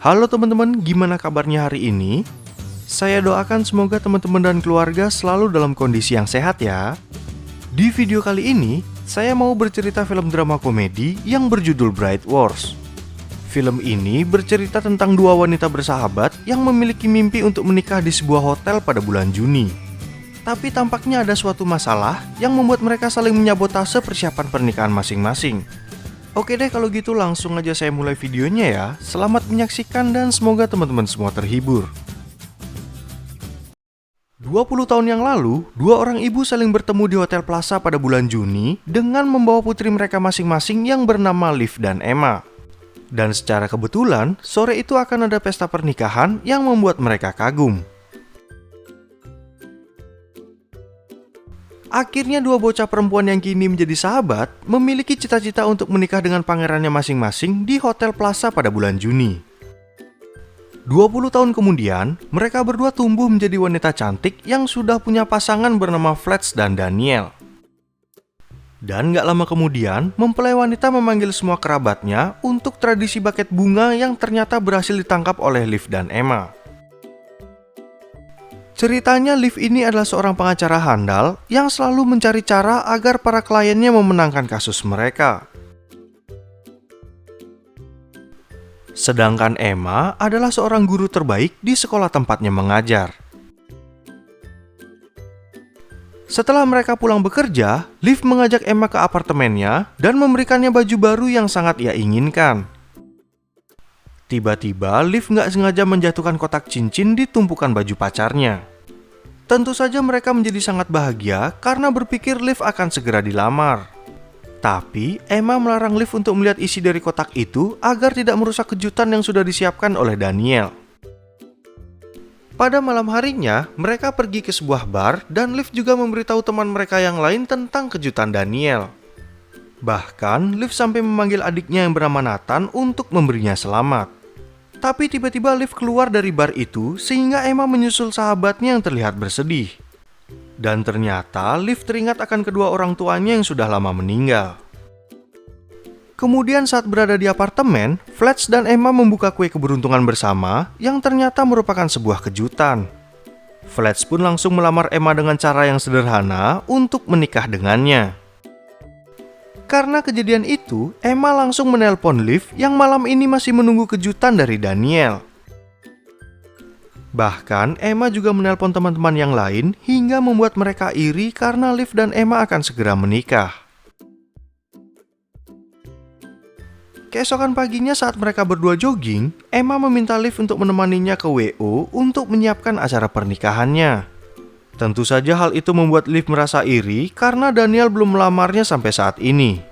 Halo teman-teman, gimana kabarnya hari ini? Saya doakan semoga teman-teman dan keluarga selalu dalam kondisi yang sehat ya. Di video kali ini, saya mau bercerita film drama komedi yang berjudul Bright Wars. Film ini bercerita tentang dua wanita bersahabat yang memiliki mimpi untuk menikah di sebuah hotel pada bulan Juni. Tapi tampaknya ada suatu masalah yang membuat mereka saling menyabotase persiapan pernikahan masing-masing. Oke deh, kalau gitu langsung aja saya mulai videonya ya. Selamat menyaksikan dan semoga teman-teman semua terhibur. 20 tahun yang lalu, dua orang ibu saling bertemu di Hotel Plaza pada bulan Juni dengan membawa putri mereka masing-masing yang bernama Liv dan Emma. Dan secara kebetulan, sore itu akan ada pesta pernikahan yang membuat mereka kagum. Akhirnya dua bocah perempuan yang kini menjadi sahabat memiliki cita-cita untuk menikah dengan pangerannya masing-masing di Hotel Plaza pada bulan Juni. 20 tahun kemudian, mereka berdua tumbuh menjadi wanita cantik yang sudah punya pasangan bernama Fletch dan Daniel. Dan gak lama kemudian, mempelai wanita memanggil semua kerabatnya untuk tradisi buket bunga yang ternyata berhasil ditangkap oleh Liv dan Emma. Ceritanya, Liv ini adalah seorang pengacara handal yang selalu mencari cara agar para kliennya memenangkan kasus mereka. Sedangkan Emma adalah seorang guru terbaik di sekolah tempatnya mengajar. Setelah mereka pulang bekerja, Liv mengajak Emma ke apartemennya dan memberikannya baju baru yang sangat ia inginkan. Tiba-tiba, Liv nggak sengaja menjatuhkan kotak cincin di tumpukan baju pacarnya. Tentu saja mereka menjadi sangat bahagia karena berpikir Liv akan segera dilamar. Tapi, Emma melarang Liv untuk melihat isi dari kotak itu agar tidak merusak kejutan yang sudah disiapkan oleh Daniel. Pada malam harinya, mereka pergi ke sebuah bar dan Liv juga memberitahu teman mereka yang lain tentang kejutan Daniel. Bahkan, Liv sampai memanggil adiknya yang bernama Nathan untuk memberinya selamat. Tapi tiba-tiba Liv keluar dari bar itu sehingga Emma menyusul sahabatnya yang terlihat bersedih. Dan ternyata Liv teringat akan kedua orang tuanya yang sudah lama meninggal. Kemudian saat berada di apartemen, Fletch dan Emma membuka kue keberuntungan bersama yang ternyata merupakan sebuah kejutan. Fletch pun langsung melamar Emma dengan cara yang sederhana untuk menikah dengannya. Karena kejadian itu, Emma langsung menelpon Liv yang malam ini masih menunggu kejutan dari Daniel. Bahkan, Emma juga menelpon teman-teman yang lain hingga membuat mereka iri karena Liv dan Emma akan segera menikah. Keesokan paginya saat mereka berdua jogging, Emma meminta Liv untuk menemaninya ke WO untuk menyiapkan acara pernikahannya. Tentu saja hal itu membuat Liv merasa iri karena Daniel belum melamarnya sampai saat ini.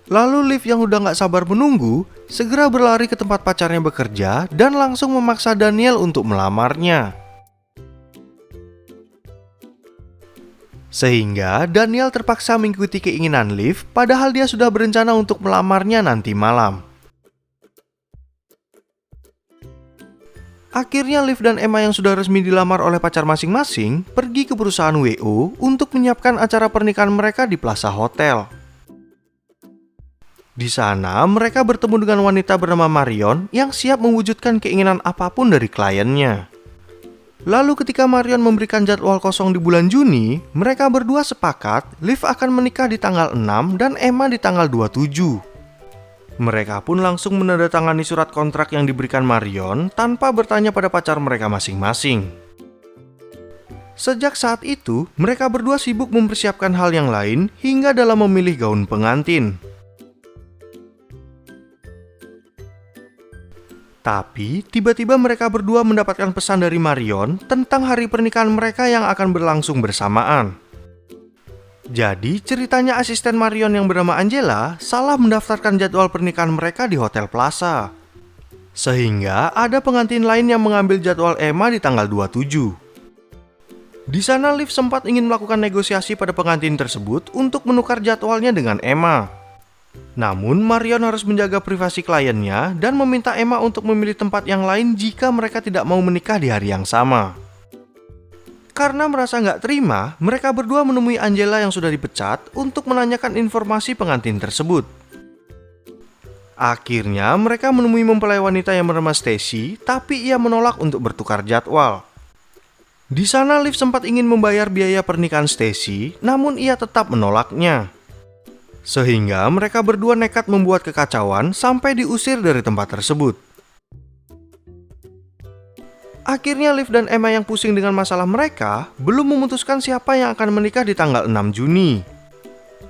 Lalu Liv yang udah gak sabar menunggu, segera berlari ke tempat pacarnya bekerja dan langsung memaksa Daniel untuk melamarnya. Sehingga Daniel terpaksa mengikuti keinginan Liv padahal dia sudah berencana untuk melamarnya nanti malam. Akhirnya Liv dan Emma yang sudah resmi dilamar oleh pacar masing-masing pergi ke perusahaan WO untuk menyiapkan acara pernikahan mereka di Plaza Hotel. Di sana mereka bertemu dengan wanita bernama Marion yang siap mewujudkan keinginan apapun dari kliennya. Lalu ketika Marion memberikan jadwal kosong di bulan Juni, mereka berdua sepakat Liv akan menikah di tanggal 6 dan Emma di tanggal 27. Mereka pun langsung menandatangani surat kontrak yang diberikan Marion tanpa bertanya pada pacar mereka masing-masing. Sejak saat itu, mereka berdua sibuk mempersiapkan hal yang lain hingga dalam memilih gaun pengantin. Tapi, tiba-tiba mereka berdua mendapatkan pesan dari Marion tentang hari pernikahan mereka yang akan berlangsung bersamaan. Jadi, ceritanya asisten Marion yang bernama Angela salah mendaftarkan jadwal pernikahan mereka di Hotel Plaza. Sehingga ada pengantin lain yang mengambil jadwal Emma di tanggal 27. Di sana Liv sempat ingin melakukan negosiasi pada pengantin tersebut untuk menukar jadwalnya dengan Emma. Namun, Marion harus menjaga privasi kliennya dan meminta Emma untuk memilih tempat yang lain jika mereka tidak mau menikah di hari yang sama. Karena merasa nggak terima, mereka berdua menemui Angela yang sudah dipecat untuk menanyakan informasi pengantin tersebut. Akhirnya mereka menemui mempelai wanita yang bernama Stacy, tapi ia menolak untuk bertukar jadwal. Di sana Liv sempat ingin membayar biaya pernikahan Stacy, namun ia tetap menolaknya. Sehingga mereka berdua nekat membuat kekacauan sampai diusir dari tempat tersebut. Akhirnya Liv dan Emma yang pusing dengan masalah mereka belum memutuskan siapa yang akan menikah di tanggal 6 Juni.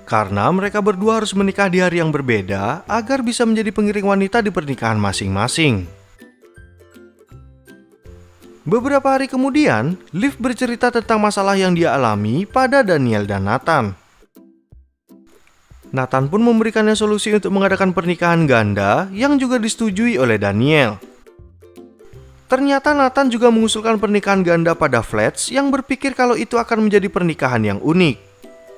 Karena mereka berdua harus menikah di hari yang berbeda agar bisa menjadi pengiring wanita di pernikahan masing-masing. Beberapa hari kemudian, Liv bercerita tentang masalah yang dia alami pada Daniel dan Nathan. Nathan pun memberikannya solusi untuk mengadakan pernikahan ganda yang juga disetujui oleh Daniel. Ternyata Nathan juga mengusulkan pernikahan ganda pada Fletch yang berpikir kalau itu akan menjadi pernikahan yang unik.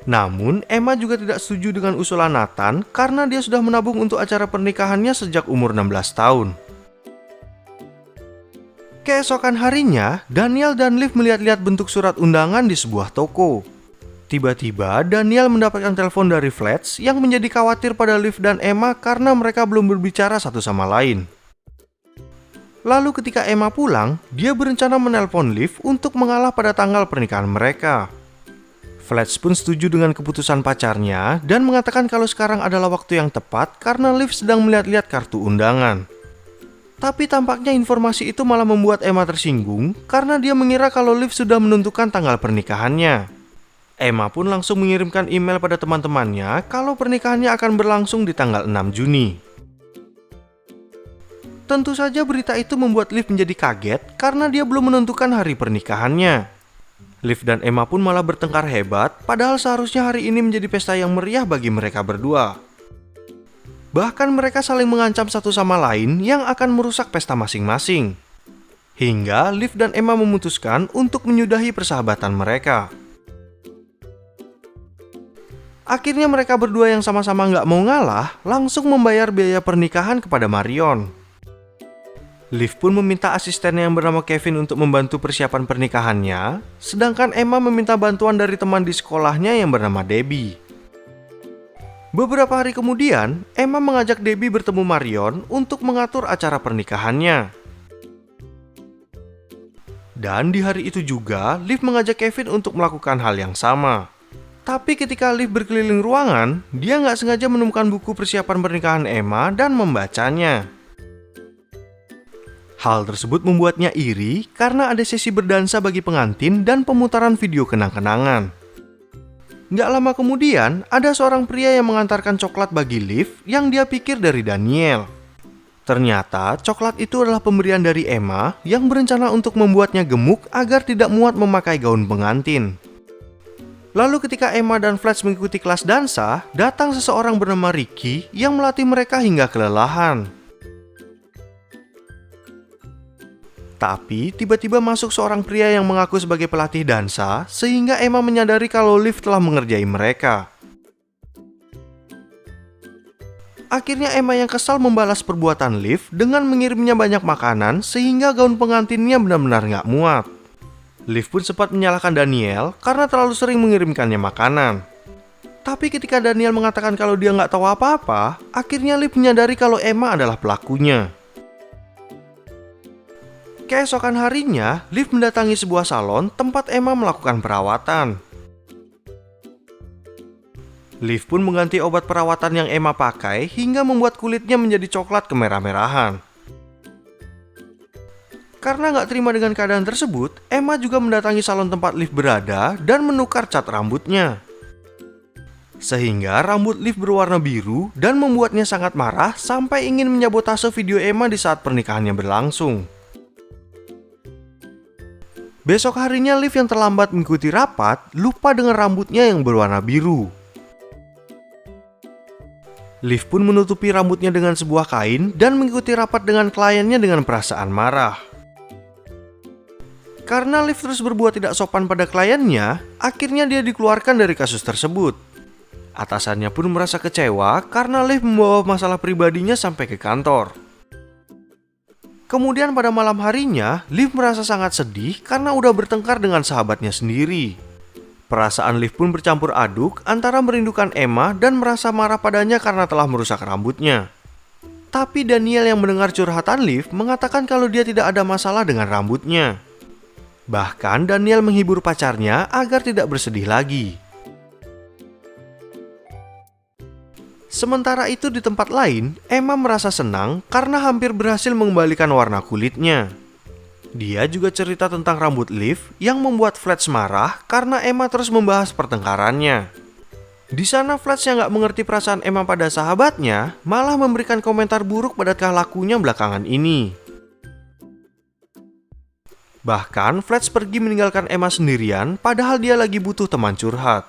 Namun, Emma juga tidak setuju dengan usulan Nathan karena dia sudah menabung untuk acara pernikahannya sejak umur 16 tahun. Keesokan harinya, Daniel dan Liv melihat-lihat bentuk surat undangan di sebuah toko. Tiba-tiba, Daniel mendapatkan telepon dari Fletch yang menjadi khawatir pada Liv dan Emma karena mereka belum berbicara satu sama lain. Lalu ketika Emma pulang, dia berencana menelpon Liv untuk mengalah pada tanggal pernikahan mereka. Fletch pun setuju dengan keputusan pacarnya dan mengatakan kalau sekarang adalah waktu yang tepat karena Liv sedang melihat-lihat kartu undangan. Tapi tampaknya informasi itu malah membuat Emma tersinggung karena dia mengira kalau Liv sudah menentukan tanggal pernikahannya. Emma pun langsung mengirimkan email pada teman-temannya kalau pernikahannya akan berlangsung di tanggal 6 Juni. Tentu saja berita itu membuat Liv menjadi kaget karena dia belum menentukan hari pernikahannya. Liv dan Emma pun malah bertengkar hebat, padahal seharusnya hari ini menjadi pesta yang meriah bagi mereka berdua. Bahkan mereka saling mengancam satu sama lain yang akan merusak pesta masing-masing. Hingga Liv dan Emma memutuskan untuk menyudahi persahabatan mereka. Akhirnya mereka berdua yang sama-sama nggak mau ngalah, langsung membayar biaya pernikahan kepada Marion. Liv pun meminta asistennya yang bernama Kevin untuk membantu persiapan pernikahannya, sedangkan Emma meminta bantuan dari teman di sekolahnya yang bernama Debbie. Beberapa hari kemudian, Emma mengajak Debbie bertemu Marion untuk mengatur acara pernikahannya. Dan di hari itu juga, Liv mengajak Kevin untuk melakukan hal yang sama. Tapi ketika Liv berkeliling ruangan, dia nggak sengaja menemukan buku persiapan pernikahan Emma dan membacanya. Hal tersebut membuatnya iri karena ada sesi berdansa bagi pengantin dan pemutaran video kenang-kenangan. Nggak lama kemudian, ada seorang pria yang mengantarkan coklat bagi Liv yang dia pikir dari Daniel. Ternyata coklat itu adalah pemberian dari Emma yang berencana untuk membuatnya gemuk agar tidak muat memakai gaun pengantin. Lalu ketika Emma dan Fletch mengikuti kelas dansa, datang seseorang bernama Ricky yang melatih mereka hingga kelelahan. Tapi tiba-tiba masuk seorang pria yang mengaku sebagai pelatih dansa sehingga Emma menyadari kalau Liv telah mengerjai mereka. Akhirnya Emma yang kesal membalas perbuatan Liv dengan mengirimnya banyak makanan sehingga gaun pengantinnya benar-benar nggak muat. Liv pun sempat menyalahkan Daniel karena terlalu sering mengirimkannya makanan. Tapi ketika Daniel mengatakan kalau dia nggak tahu apa-apa, akhirnya Liv menyadari kalau Emma adalah pelakunya. Keesokan harinya, Liv mendatangi sebuah salon tempat Emma melakukan perawatan. Liv pun mengganti obat perawatan yang Emma pakai hingga membuat kulitnya menjadi coklat kemerah-merahan. Karena nggak terima dengan keadaan tersebut, Emma juga mendatangi salon tempat Liv berada dan menukar cat rambutnya. Sehingga rambut Liv berwarna biru dan membuatnya sangat marah sampai ingin menyabotase video Emma di saat pernikahannya berlangsung. Besok harinya Liv yang terlambat mengikuti rapat lupa dengan rambutnya yang berwarna biru. Liv pun menutupi rambutnya dengan sebuah kain dan mengikuti rapat dengan kliennya dengan perasaan marah. Karena Liv terus berbuat tidak sopan pada kliennya, akhirnya dia dikeluarkan dari kasus tersebut. Atasannya pun merasa kecewa karena Liv membawa masalah pribadinya sampai ke kantor. Kemudian pada malam harinya, Liv merasa sangat sedih karena udah bertengkar dengan sahabatnya sendiri. Perasaan Liv pun bercampur aduk antara merindukan Emma dan merasa marah padanya karena telah merusak rambutnya. Tapi Daniel yang mendengar curhatan Liv mengatakan kalau dia tidak ada masalah dengan rambutnya. Bahkan Daniel menghibur pacarnya agar tidak bersedih lagi. Sementara itu di tempat lain, Emma merasa senang karena hampir berhasil mengembalikan warna kulitnya. Dia juga cerita tentang rambut Liv yang membuat Fletch marah karena Emma terus membahas pertengkarannya. Di sana Fletch yang gak mengerti perasaan Emma pada sahabatnya malah memberikan komentar buruk pada tingkah lakunya belakangan ini. Bahkan Fletch pergi meninggalkan Emma sendirian padahal dia lagi butuh teman curhat.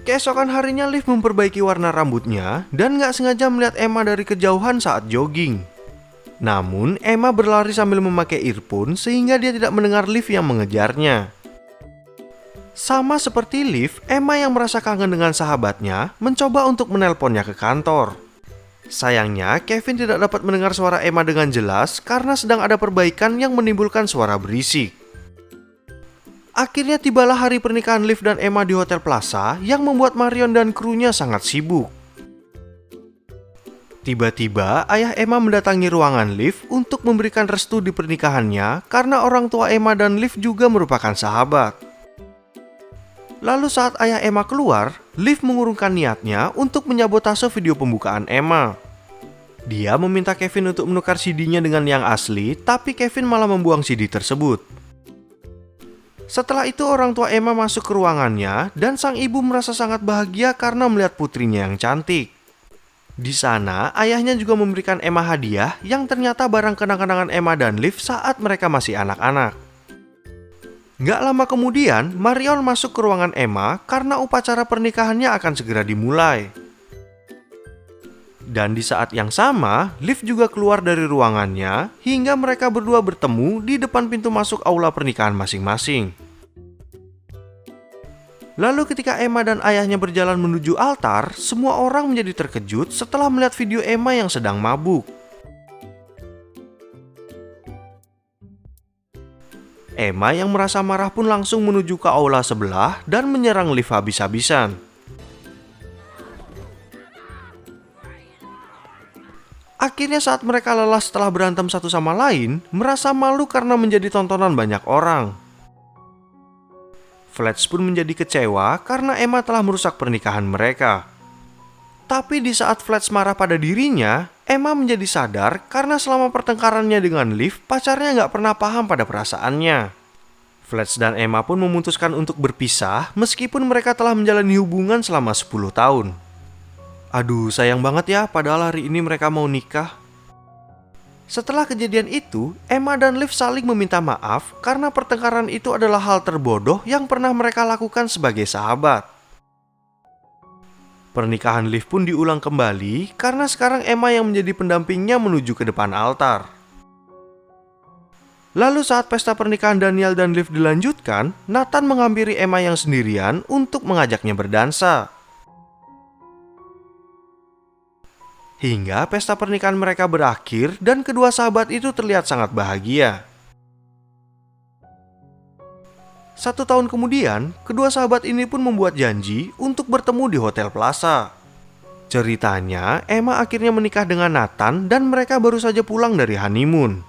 Keesokan harinya Liv memperbaiki warna rambutnya dan gak sengaja melihat Emma dari kejauhan saat jogging. Namun Emma berlari sambil memakai earphone sehingga dia tidak mendengar Liv yang mengejarnya. Sama seperti Liv, Emma yang merasa kangen dengan sahabatnya mencoba untuk menelponnya ke kantor. Sayangnya, Kevin tidak dapat mendengar suara Emma dengan jelas karena sedang ada perbaikan yang menimbulkan suara berisik. Akhirnya tibalah hari pernikahan Liv dan Emma di Hotel Plaza yang membuat Marion dan krunya sangat sibuk. Tiba-tiba, ayah Emma mendatangi ruangan Liv untuk memberikan restu di pernikahannya karena orang tua Emma dan Liv juga merupakan sahabat. Lalu saat ayah Emma keluar, Liv mengurungkan niatnya untuk menyabotase video pembukaan Emma. Dia meminta Kevin untuk menukar CD-nya dengan yang asli, tapi Kevin malah membuang CD tersebut. Setelah itu orang tua Emma masuk ke ruangannya dan sang ibu merasa sangat bahagia karena melihat putrinya yang cantik. Di sana, ayahnya juga memberikan Emma hadiah yang ternyata barang kenang-kenangan Emma dan Liv saat mereka masih anak-anak. Gak lama kemudian, Marion masuk ke ruangan Emma karena upacara pernikahannya akan segera dimulai. Dan di saat yang sama, Liv juga keluar dari ruangannya hingga mereka berdua bertemu di depan pintu masuk aula pernikahan masing-masing. Lalu ketika Emma dan ayahnya berjalan menuju altar, semua orang menjadi terkejut setelah melihat video Emma yang sedang mabuk. Emma yang merasa marah pun langsung menuju ke aula sebelah dan menyerang Liv habis-habisan. Akhirnya saat mereka lelah setelah berantem satu sama lain, merasa malu karena menjadi tontonan banyak orang. Fletch pun menjadi kecewa karena Emma telah merusak pernikahan mereka. Tapi di saat Fletch marah pada dirinya, Emma menjadi sadar karena selama pertengkarannya dengan Liv, pacarnya nggak pernah paham pada perasaannya. Fletch dan Emma pun memutuskan untuk berpisah meskipun mereka telah menjalani hubungan selama 10 tahun. Aduh, sayang banget ya, padahal hari ini mereka mau nikah. Setelah kejadian itu, Emma dan Liv saling meminta maaf karena pertengkaran itu adalah hal terbodoh yang pernah mereka lakukan sebagai sahabat. Pernikahan Liv pun diulang kembali karena sekarang Emma yang menjadi pendampingnya menuju ke depan altar. Lalu saat pesta pernikahan Daniel dan Liv dilanjutkan, Nathan menghampiri Emma yang sendirian untuk mengajaknya berdansa. Hingga pesta pernikahan mereka berakhir dan kedua sahabat itu terlihat sangat bahagia. 1 tahun kemudian, kedua sahabat ini pun membuat janji untuk bertemu di Hotel Plaza. Ceritanya, Emma akhirnya menikah dengan Nathan dan mereka baru saja pulang dari honeymoon.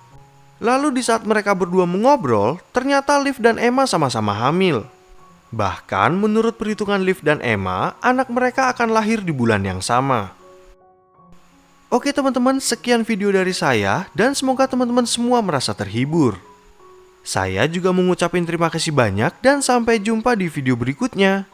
Lalu di saat mereka berdua mengobrol, ternyata Liv dan Emma sama-sama hamil. Bahkan menurut perhitungan Liv dan Emma, anak mereka akan lahir di bulan yang sama. Oke teman-teman, sekian video dari saya dan semoga teman-teman semua merasa terhibur. Saya juga mengucapkan terima kasih banyak dan sampai jumpa di video berikutnya.